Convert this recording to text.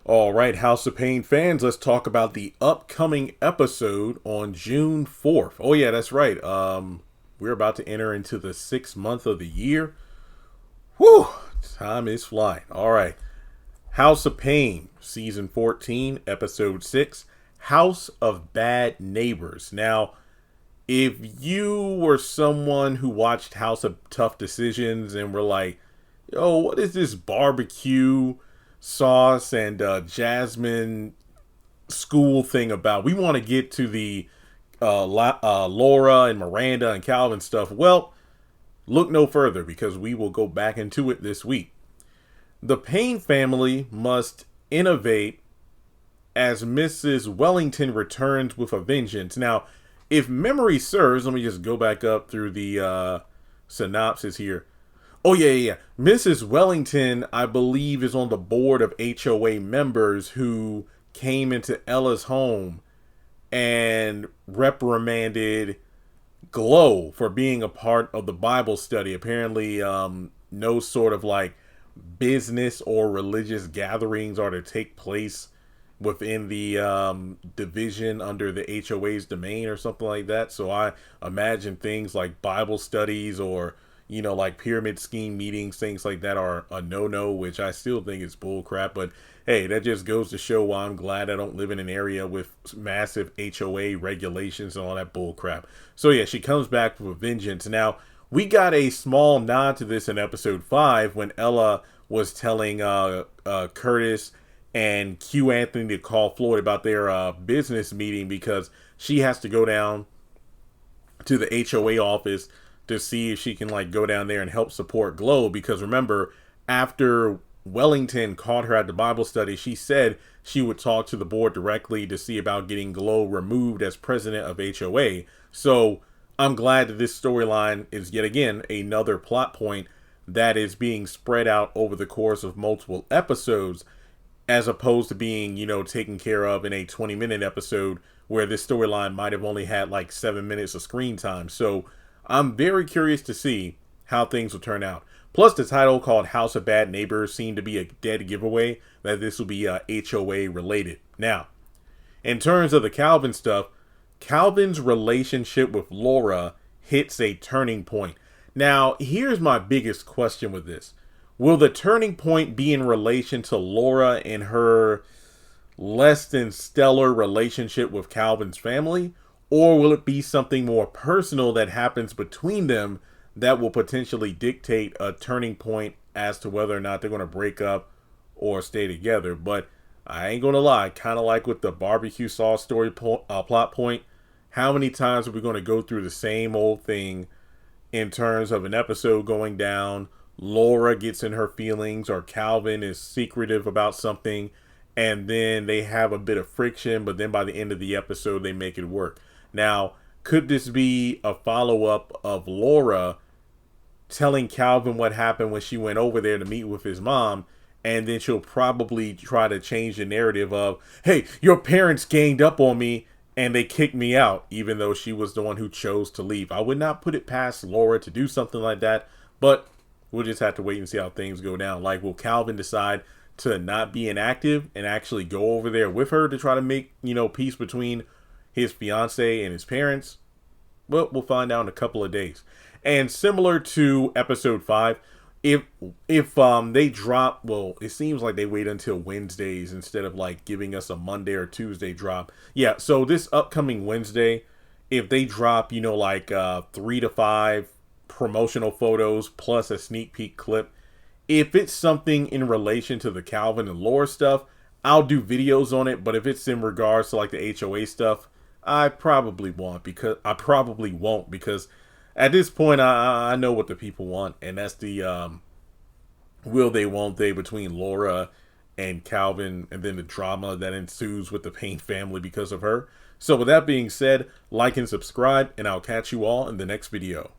All right, House of Payne fans, let's talk about the upcoming episode on June 4th. Oh yeah, that's right. We're about to enter into the 6th month of the year. Whew, time is flying. All right. House of Payne, season 14, episode 6, House of Bad Neighbors. Now, if you were someone who watched House of Tough Decisions and were like, yo, what is this barbecue sauce and jasmine school thing about? We want to get to the Laura and Miranda and Calvin stuff. Well, look no further because we will go back into it this week. The Payne family must innovate as Mrs. Wellington returns with a vengeance. Now, if memory serves, let me just go back up through the synopsis here. Oh, yeah. Mrs. Wellington, I believe, is on the board of HOA members who came into Ella's home and reprimanded Glow for being a part of the Bible study. Apparently, no sort of like business or religious gatherings are to take place within the division under the HOA's domain or something like that. So I imagine things like Bible studies or like pyramid scheme meetings, things like that are a no-no, which I still think is bull crap. But hey, that just goes to show why I'm glad I don't live in an area with massive HOA regulations and all that bull crap. So yeah, she comes back with a vengeance. Now, we got a small nod to this in episode 5 when Ella was telling Curtis and Q Anthony to call Floyd about their business meeting because she has to go down to the HOA office to see if she can like go down there and help support Glow, because remember, after Wellington caught her at the Bible study, she said she would talk to the board directly to see about getting Glow removed as president of HOA. So I'm glad that this storyline is yet again another plot point that is being spread out over the course of multiple episodes, as opposed to being, taken care of in a 20-minute episode where this storyline might have only had like 7 minutes of screen time. So I'm very curious to see how things will turn out. Plus, the title called House of Bad Neighbors seemed to be a dead giveaway that this will be HOA related. Now, in terms of the Calvin stuff, Calvin's relationship with Laura hits a turning point. Now, here's my biggest question with this. Will the turning point be in relation to Laura and her less than stellar relationship with Calvin's family? Or will it be something more personal that happens between them that will potentially dictate a turning point as to whether or not they're going to break up or stay together? But I ain't going to lie, kind of like with the barbecue sauce story plot point, how many times are we going to go through the same old thing in terms of an episode going down, Laura gets in her feelings or Calvin is secretive about something, and then they have a bit of friction, but then by the end of the episode, they make it work. Now, could this be a follow-up of Laura telling Calvin what happened when she went over there to meet with his mom, and then she'll probably try to change the narrative of, hey, your parents ganged up on me and they kicked me out, even though she was the one who chose to leave. I would not put it past Laura to do something like that, but we'll just have to wait and see how things go down. Like, will Calvin decide to not be inactive and actually go over there with her to try to make, peace between his fiance and his parents? Well, we'll find out in a couple of days. And similar to episode 5, if they drop, well, it seems like they wait until Wednesdays instead of like giving us a Monday or Tuesday drop. Yeah, so this upcoming Wednesday, if they drop, 3 to 5 promotional photos plus a sneak peek clip, if it's something in relation to the Calvin and Laura stuff, I'll do videos on it. But if it's in regards to like the HOA stuff, I probably won't because at this point I know what the people want, and that's the will they won't they between Laura and Calvin, and then the drama that ensues with the Payne family because of her. So with that being said, like and subscribe, and I'll catch you all in the next video.